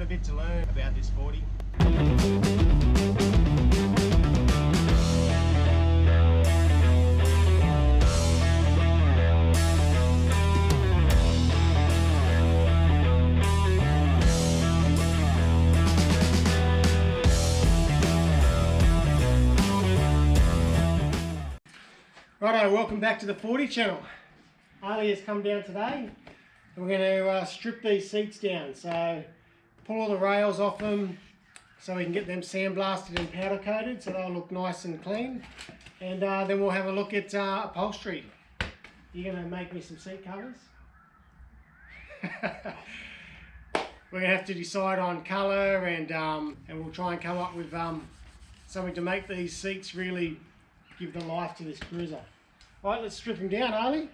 a bit to learn about this 40. Righto, welcome back to the 40 channel. Ali has come down today and we're going to strip these seats down. So pull all the rails off them so we can get them sandblasted and powder coated so they'll look nice and clean. And then we'll have a look at upholstery. You're going to make me some seat covers? We're going to have to decide on colour and we'll try and come up with something to make these seats really give the life to this cruiser. Right, let's strip them down, Ali.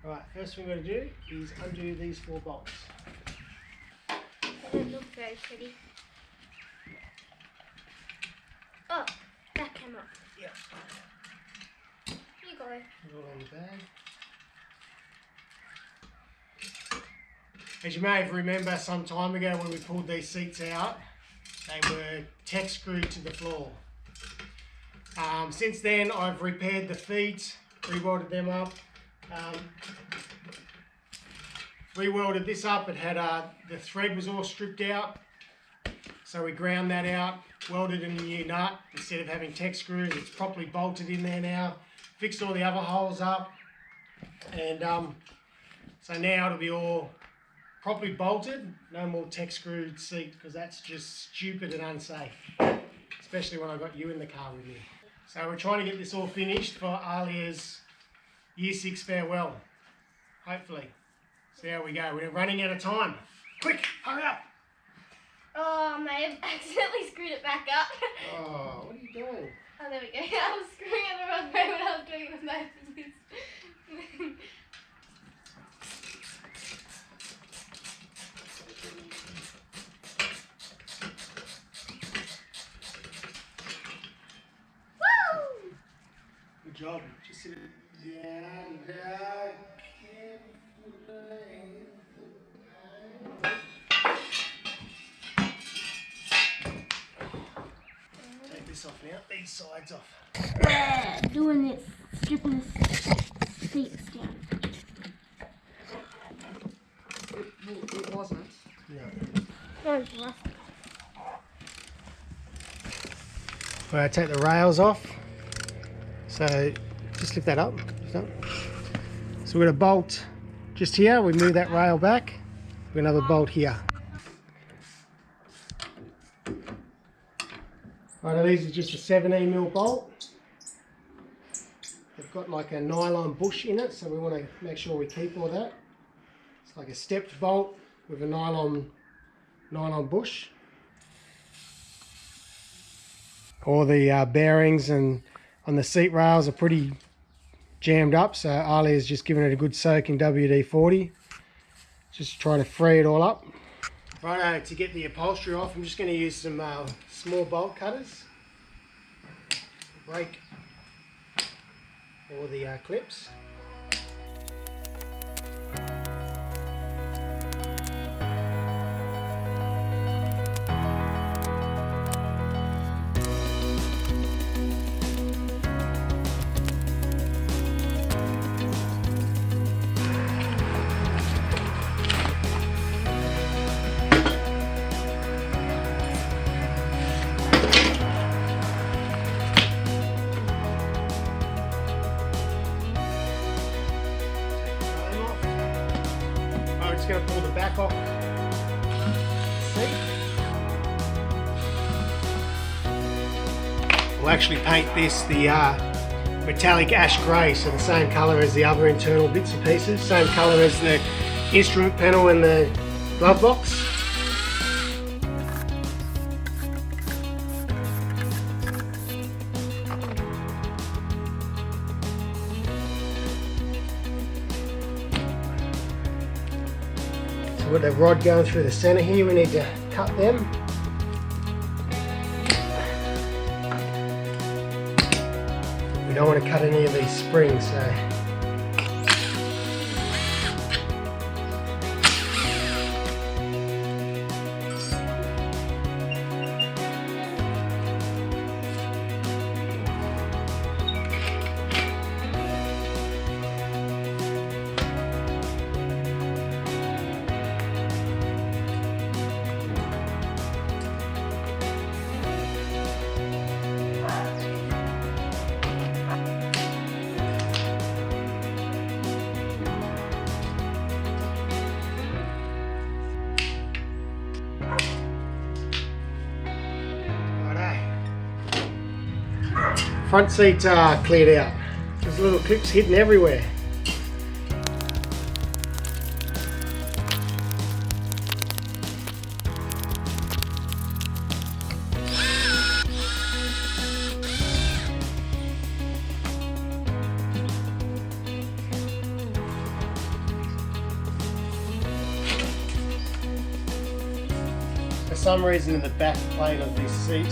Right, first thing we're going to do is undo these 4 bolts. They don't look very pretty. Oh, that came off. Yep. You go. Put it all in the bag. As you may remember some time ago when we pulled these seats out, they were tech screwed to the floor. Since then I've repaired the feet, re-welded them up, re-welded this up. It had the thread was all stripped out, so we ground that out, welded in a new nut instead of having tech screws. It's properly bolted in there now, fixed all the other holes up, and so now it'll be all properly bolted, no more tech screwed seat, because that's just stupid and unsafe, especially when I got you in the car with me. So we're trying to get this all finished for Alia's Year 6 farewell, hopefully. See how we go. We're running out of time. Quick, hurry up. Oh, I may have accidentally screwed it back up. Oh, what are you doing? Oh, there we go. I was screwing it the wrong way when I was doing the motions. Good job. Just sit it down. Take this off now. These sides off. Doing this, stripping the seats down. It wasn't. No. No, it's rough. We're going to take the rails off. So just lift that up. So we're going to bolt just here. We move that rail back. We're going to have a bolt here. Right, these are just a 17mm bolt. They've got like a nylon bush in it, so we want to make sure we keep all that. It's like a stepped bolt with a nylon bush. All the bearings and on the seat rails are pretty jammed up, so Ali has just given it a good soak in WD-40. Just trying to free it all up. Righto, to get the upholstery off, I'm just going to use some small bolt cutters. Break all the clips. Just going to pull the back off. See? We'll actually paint this the metallic ash grey, so the same colour as the other internal bits and pieces, same colour as the instrument panel and the glove box. We've got the rod going through the centre here, we need to cut them. We don't want to cut any of these springs, so Front seat cleared out. There's little clips hidden everywhere. For some reason in the back plate of this seat,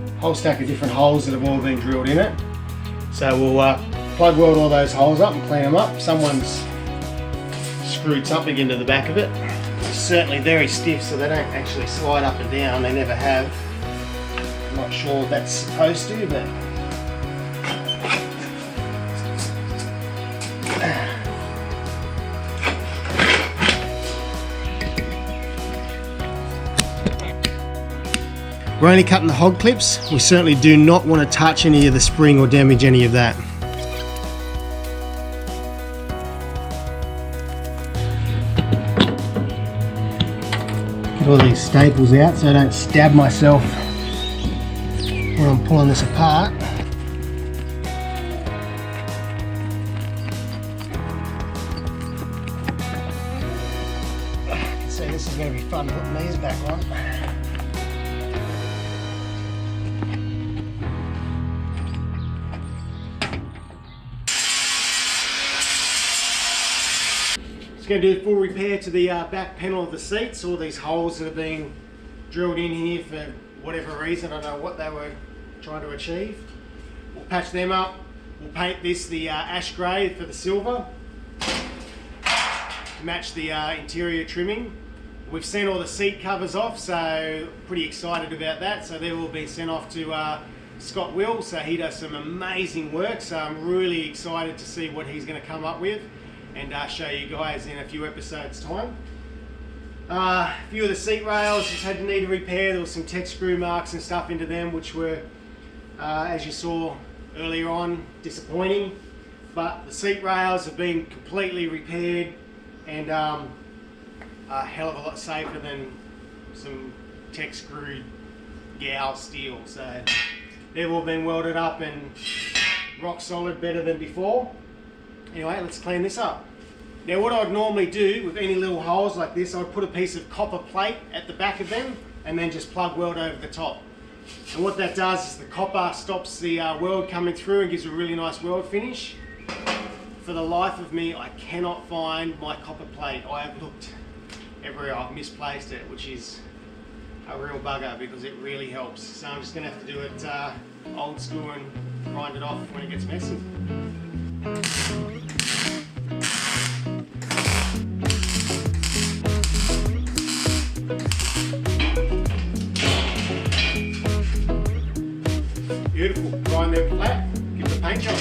a whole stack of different holes that have all been drilled in it. So we'll plug weld all those holes up and clean them up. Someone's screwed something into the back of it. It's certainly very stiff, so they don't actually slide up and down. They never have. I'm not sure what that's supposed to, but we're only cutting the hog clips. We certainly do not want to touch any of the spring or damage any of that. Get all these staples out so I don't stab myself when I'm pulling this apart. I can see this is going to be fun putting these back on. It's going to do a full repair to the back panel of the seats. All these holes that have been drilled in here for whatever reason. I don't know what they were trying to achieve. We'll patch them up. We'll paint this the ash grey for the silver to match the interior trimming. We've sent all the seat covers off, so pretty excited about that. So they've all been sent off to Scott Will, so he does some amazing work. So I'm really excited to see what he's going to come up with and show you guys in a few episodes time. A few of the seat rails just had to need a repair. There was some tech screw marks and stuff into them, which were, as you saw earlier on, disappointing. But the seat rails have been completely repaired and a hell of a lot safer than some tech screwed Howell steel. So they've all been welded up and rock solid, better than before. Anyway, let's clean this up. Now what I'd normally do with any little holes like this, I'd put a piece of copper plate at the back of them and then just plug weld over the top. And what that does is the copper stops the weld coming through and gives a really nice weld finish. For the life of me, I cannot find my copper plate. I have looked everywhere, I've misplaced it, which is a real bugger because it really helps. So I'm just going to have to do it old school and grind it off when it gets messy. Beautiful, grind them flat, give the paint job.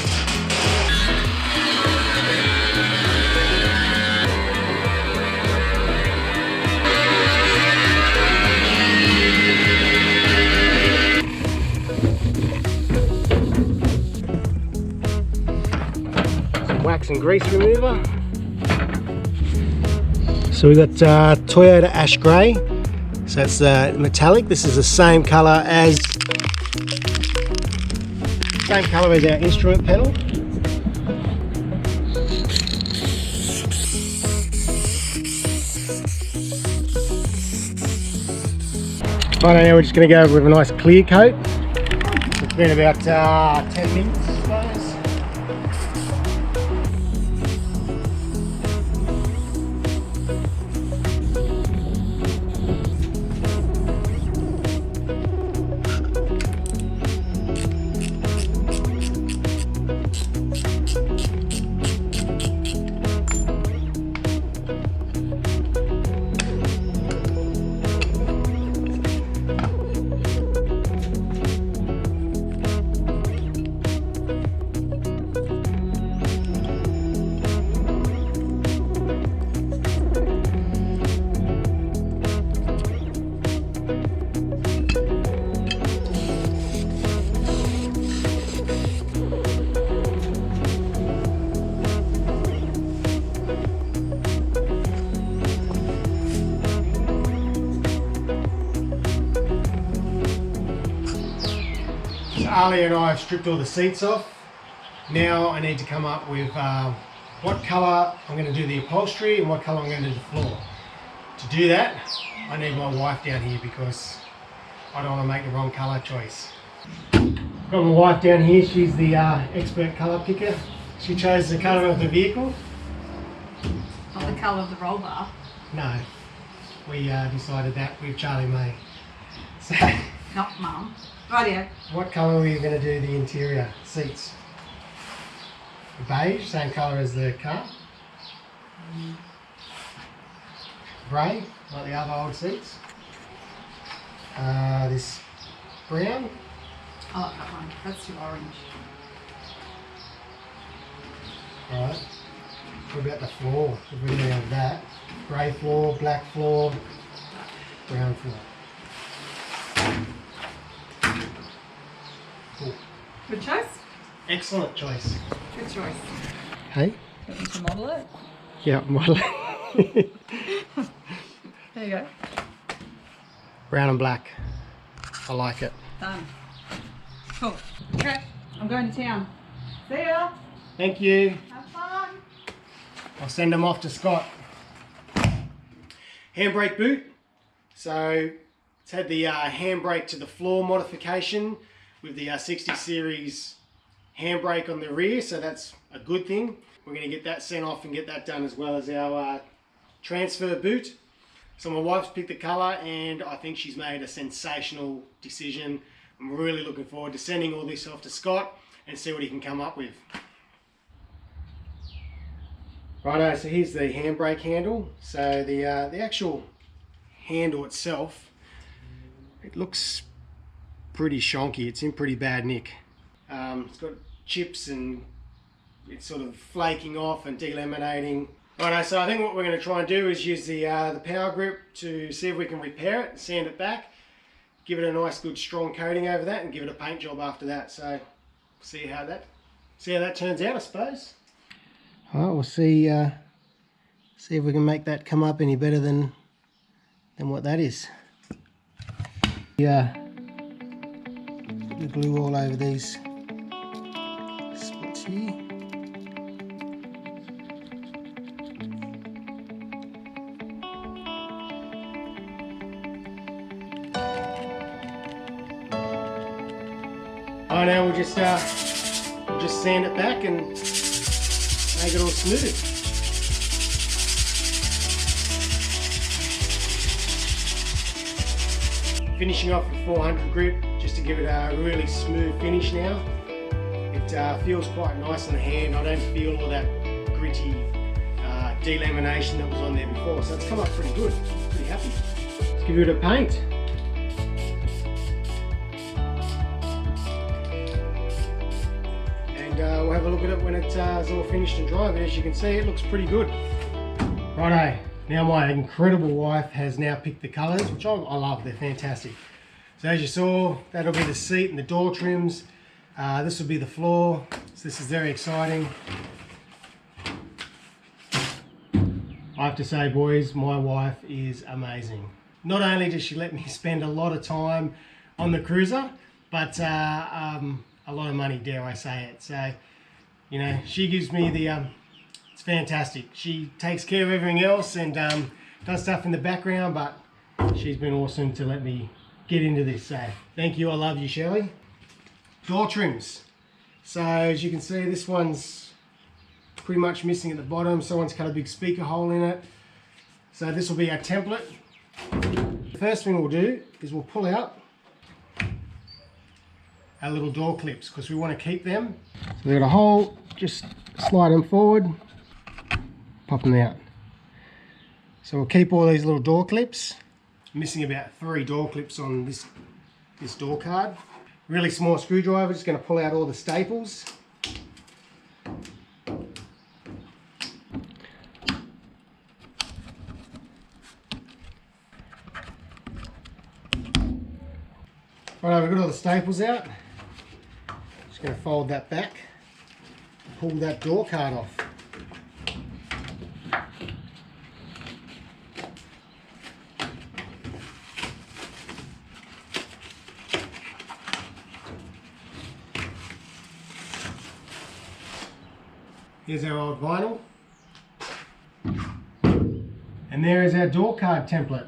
Wax and grease remover. So we've got Toyota Ash Grey, so it's metallic. This is the same colour as our instrument pedal. Right now we're just going to go with a nice clear coat. It's been about 10 minutes, I suppose. Ali and I have stripped all the seats off. Now I need to come up with what colour I'm going to do the upholstery and what colour I'm going to do the floor. To do that, I need my wife down here because I don't want to make the wrong colour choice. Got my wife down here, she's the expert colour picker. She chose the colour of the vehicle. Not the colour of the roll bar. No, we decided that with Charlie May. So, Not Mum. Rightio. what colour are we going to do the interior seats? Beige, same colour as the car. Grey, like the other old seats. This brown. I like that one. That's too orange. Alright. What about the floor? If we're going to have that. Grey floor, black floor, brown floor. Cool. Good choice. Excellent choice. Good choice. Hey? Got you to model it. Yeah, model. There you go. Brown and black. I like it. Done. Cool. Okay, I'm going to town. See ya. Thank you. Have fun. I'll send them off to Scott. Handbrake boot. So it's had the handbrake to the floor modification with the 60 series handbrake on the rear, so that's a good thing. We're going to get that sent off and get that done as well as our transfer boot. So my wife's picked the colour and I think she's made a sensational decision. I'm really looking forward to sending all this off to Scott and see what he can come up with. Righto, so here's the handbrake handle. So the actual handle itself, it looks pretty shonky. It's in pretty bad nick. It's got chips and it's sort of flaking off and delaminating. Righto, so I think what we're going to try and do is use the power grip to see if we can repair it, sand it back, give it a nice good strong coating over that and give it a paint job after that. So see how that turns out, I suppose. Alright, we'll see if we can make that come up any better than what that is. Yeah, put the glue all over these spots here. Right, now we'll just sand it back and make it all smooth. Finishing off with 400 grit just to give it a really smooth finish now. It feels quite nice on the hand. I don't feel all that gritty delamination that was on there before, so it's come up pretty good. Pretty happy. Let's give it a paint. We'll have a look at it when it's all finished and dry, but as you can see it looks pretty good. Righto, now my incredible wife has now picked the colours, which I love, they're fantastic. So as you saw, that'll be the seat and the door trims. This will be the floor, so this is very exciting. I have to say, boys, my wife is amazing. Not only does she let me spend a lot of time on the cruiser, but a lot of money, dare I say it. So, you know, she gives me the, it's fantastic. She takes care of everything else and does stuff in the background, but she's been awesome to let me get into this. So, thank you, I love you, Shirley. Door trims. So, as you can see, this one's pretty much missing at the bottom. Someone's cut a big speaker hole in it. So, this will be our template. The first thing we'll do is we'll pull out our little door clips because we want to keep them. So we've got a hole, just slide them forward, pop them out. So we'll keep all these little door clips. I'm missing about 3 door clips on this door card. Really small screwdriver, just going to pull out all the staples. Right, we've got all the staples out. Just going to fold that back, pull that door card off. Here's our old vinyl. And there is our door card template.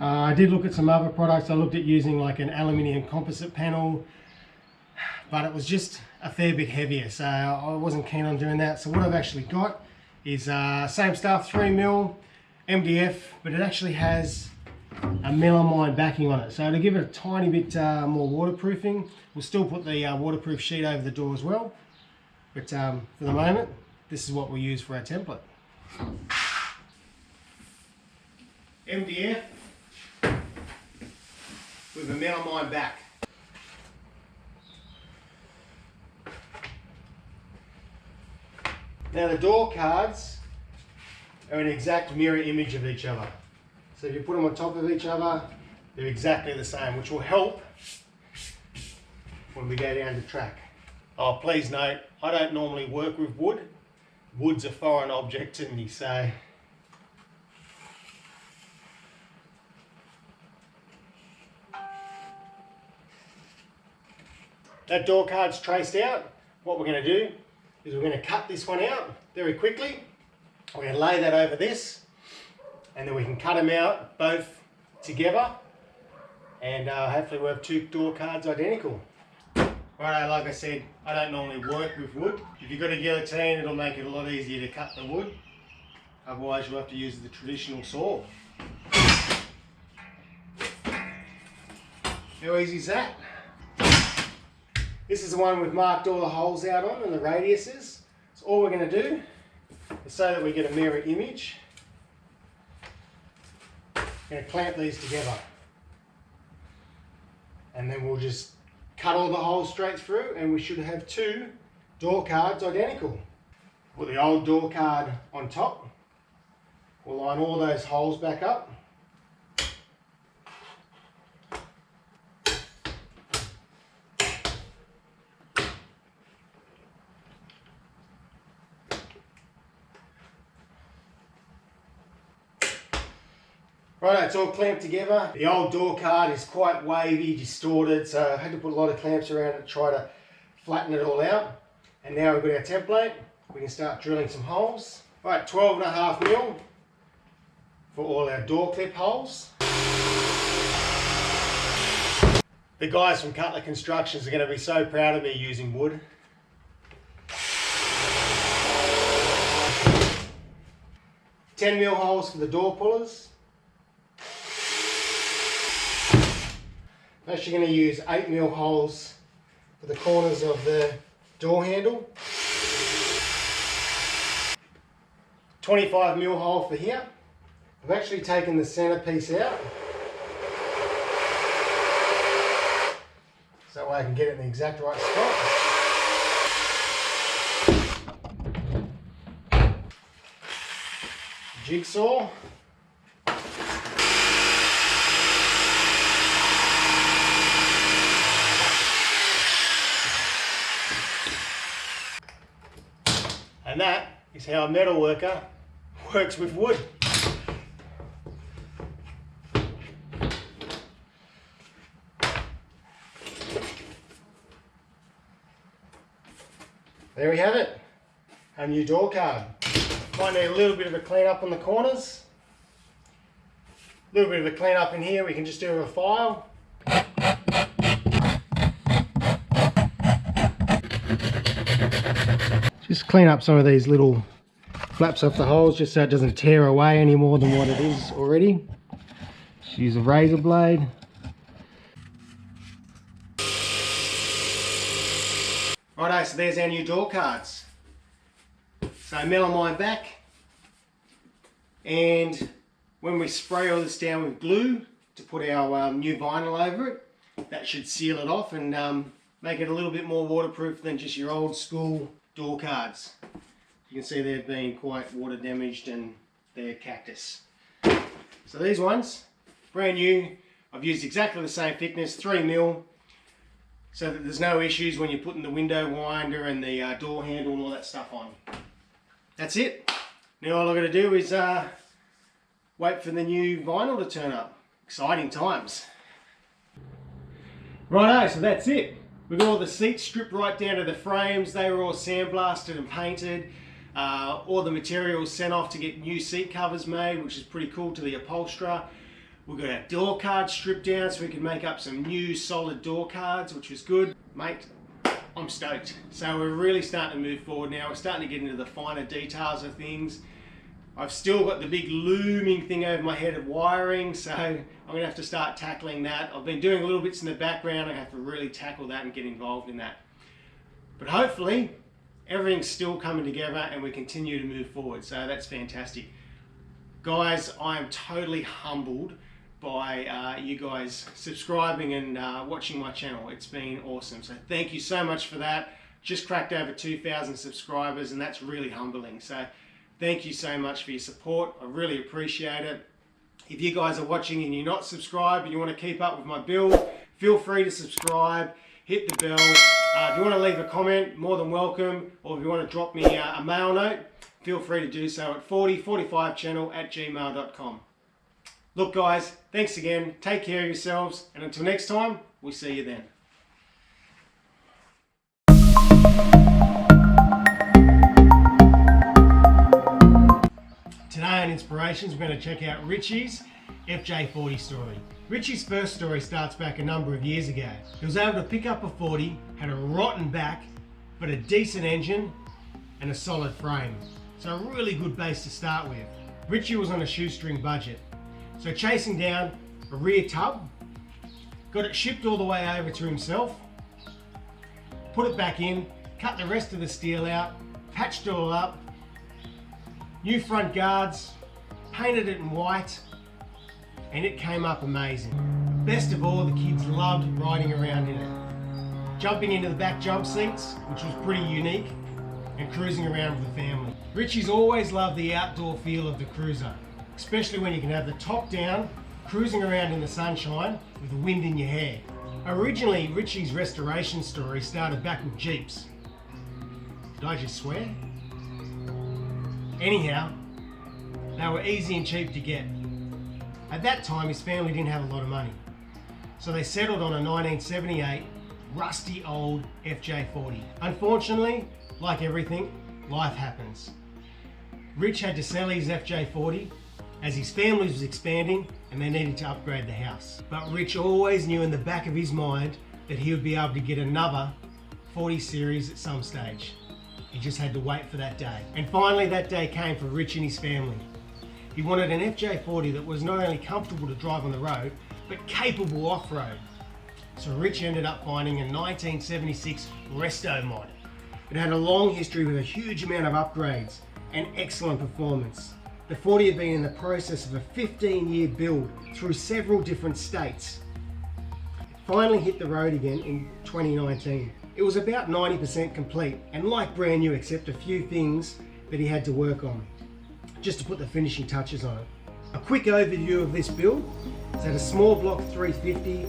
I did look at some other products. I looked at using like an aluminium composite panel, but it was just a fair bit heavier, so I wasn't keen on doing that. So what I've actually got is same stuff, 3mm MDF, but it actually has a melamine backing on it, so to give it a tiny bit more waterproofing. We'll still put the waterproof sheet over the door as well, but for the moment this is what we use for our template. MDF with a melamine back. Now the door cards are an exact mirror image of each other. So if you put them on top of each other, they're exactly the same, which will help when we go down the track. Oh, please note, I don't normally work with wood. Wood's a foreign object to me, so. That door card's traced out. What we're going to do is we're going to cut this one out very quickly. We're going to lay that over this, and then we can cut them out both together, and hopefully we'll have two door cards identical. Right, like I said, I don't normally work with wood. If you've got a guillotine, it'll make it a lot easier to cut the wood. Otherwise you'll have to use the traditional saw. How easy is that? This is the one we've marked all the holes out on and the radiuses. So all we're going to do is, so that we get a mirror image, I'm going to clamp these together. And then we'll just cut all the holes straight through, and we should have two door cards identical. Put the old door card on top. We'll line all those holes back up. Right, it's all clamped together. The old door card is quite wavy, distorted, so I had to put a lot of clamps around it to try to flatten it all out. And now we've got our template. We can start drilling some holes. Right, 12.5mm for all our door clip holes. The guys from Cutler Constructions are going to be so proud of me using wood. 10mm holes for the door pullers. I'm actually going to use 8mm holes for the corners of the door handle. 25mm hole for here. I've actually taken the centre piece out so I can get it in the exact right spot. Jigsaw. And that is how a metal worker works with wood. There we have it, our new door card. Might need a little bit of a clean up on the corners. A little bit of a clean up in here, we can just do with a file. Just clean up some of these little flaps off the holes just so it doesn't tear away any more than what it is already. Just use a razor blade. Righto, so there's our new door cards. So melamine back, and when we spray all this down with glue to put our new vinyl over it, that should seal it off and make it a little bit more waterproof than just your old school door cards. You can see they've been quite water damaged and they're cactus. So these ones, brand new. I've used exactly the same thickness, 3mm, so that there's no issues when you're putting the window winder and the door handle and all that stuff on. That's it. Now all I've got to do is wait for the new vinyl to turn up. Exciting times. Righto, so that's it. We got all the seats stripped right down to the frames. They were all sandblasted and painted. All the materials sent off to get new seat covers made, which is pretty cool, to the upholsterer. We got our door cards stripped down so we could make up some new solid door cards, which was good. Mate, I'm stoked. So we're really starting to move forward now. We're starting to get into the finer details of things. I've still got the big looming thing over my head of wiring, so I'm gonna have to start tackling that. I've been doing little bits in the background. I have to really tackle that and get involved in that. But hopefully, everything's still coming together and we continue to move forward, so that's fantastic. Guys, I am totally humbled by you guys subscribing and watching my channel. It's been awesome, so thank you so much for that. Just cracked over 2,000 subscribers, and that's really humbling. So thank you so much for your support. I really appreciate it. If you guys are watching and you're not subscribed and you want to keep up with my build, feel free to subscribe, hit the bell. If you want to leave a comment, more than welcome. Or if you want to drop me a mail note, feel free to do so at 4045channel@gmail.com. Look guys, thanks again. Take care of yourselves. And until next time, we'll see you then. Today on Inspirations, we're going to check out Richie's FJ40 story. Richie's first story starts back a number of years ago. He was able to pick up a 40, had a rotten back, but a decent engine and a solid frame. So a really good base to start with. Richie was on a shoestring budget. So chasing down a rear tub, got it shipped all the way over to himself, put it back in, cut the rest of the steel out, patched it all up, new front guards, painted it in white, and it came up amazing. Best of all, the kids loved riding around in it. Jumping into the back jump seats, which was pretty unique, and cruising around with the family. Richie's always loved the outdoor feel of the cruiser, especially when you can have the top down, cruising around in the sunshine with the wind in your hair. Originally, Richie's restoration story started back with Jeeps. Did I just swear? Anyhow, they were easy and cheap to get. At that time, his family didn't have a lot of money. So they settled on a 1978 rusty old FJ40. Unfortunately, like everything, life happens. Rich had to sell his FJ40 as his family was expanding and they needed to upgrade the house. But Rich always knew in the back of his mind that he would be able to get another 40 series at some stage. He just had to wait for that day. And finally that day came for Rich and his family. He wanted an FJ40 that was not only comfortable to drive on the road, but capable off-road. So Rich ended up finding a 1976 Resto-Mod. It had a long history with a huge amount of upgrades and excellent performance. The 40 had been in the process of a 15-year build through several different states. It finally hit the road again in 2019. It was about 90% complete and like brand new, except a few things that he had to work on just to put the finishing touches on it. A quick overview of this build. It's had a small block 350,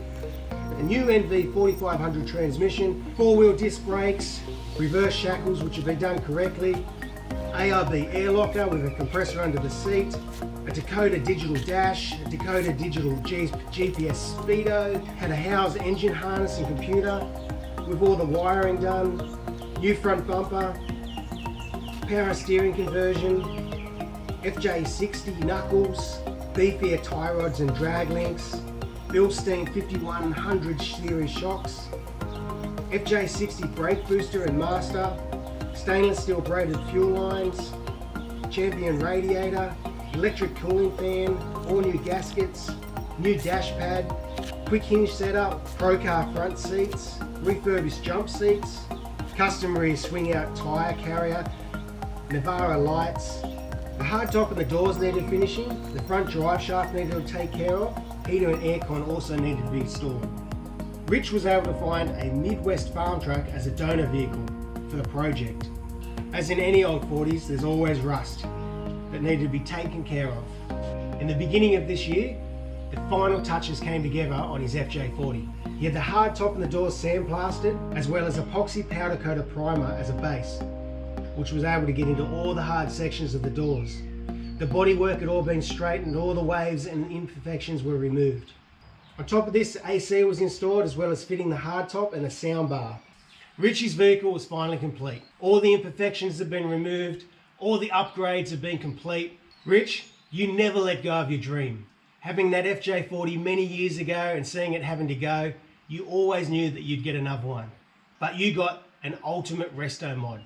a new NV4500 transmission, 4-wheel disc brakes, reverse shackles which have been done correctly, ARB air locker with a compressor under the seat, a Dakota digital dash, a Dakota digital GPS speedo, had a Howell engine harness and computer with all the wiring done, new front bumper, power steering conversion, FJ60 knuckles, beefier tie rods and drag links, Bilstein 5100 series shocks, FJ60 brake booster and master, stainless steel braided fuel lines, Champion radiator, electric cooling fan, all new gaskets, new dash pad, quick hinge setup, pro car front seats, refurbished jump seats, custom rear swing out tyre carrier, Navara lights. The hardtop and the doors needed finishing, the front drive shaft needed to take care of, heater and aircon also needed to be installed. Rich was able to find a Midwest farm truck as a donor vehicle for the project. As in any old 40s, there's always rust that needed to be taken care of. In the beginning of this year, the final touches came together on his FJ40. He had the hard top and the doors sandblasted, as well as epoxy powder coated primer as a base, which was able to get into all the hard sections of the doors. The bodywork had all been straightened, all the waves and imperfections were removed. On top of this, AC was installed as well as fitting the hardtop and the sound bar. Richie's vehicle was finally complete. All the imperfections have been removed, all the upgrades have been complete. Rich, you never let go of your dream. Having that FJ40 many years ago and seeing it having to go, you always knew that you'd get another one. But you got an ultimate Resto-Mod.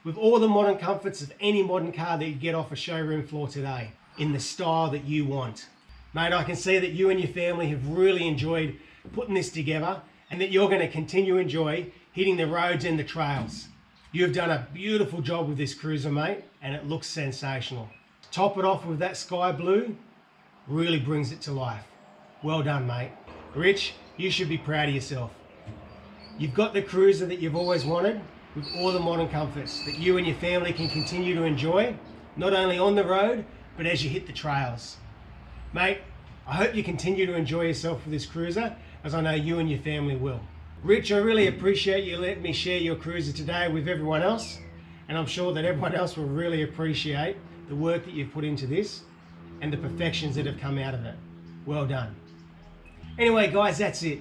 With all the modern comforts of any modern car that you get off a showroom floor today, in the style that you want. Mate, I can see that you and your family have really enjoyed putting this together and that you're going to continue to enjoy hitting the roads and the trails. You've done a beautiful job with this cruiser, mate, and it looks sensational. Top it off with that sky blue, really brings it to life. Well done, mate. Rich, you should be proud of yourself. You've got the cruiser that you've always wanted with all the modern comforts that you and your family can continue to enjoy, not only on the road, but as you hit the trails. Mate, I hope you continue to enjoy yourself with this cruiser, as I know you and your family will. Rich, I really appreciate you letting me share your cruiser today with everyone else, and I'm sure that everyone else will really appreciate the work that you've put into this and the perfections that have come out of it. Well done. Anyway guys, that's it.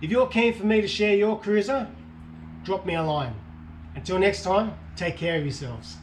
If you're keen for me to share your cruiser, drop me a line. Until next time, take care of yourselves.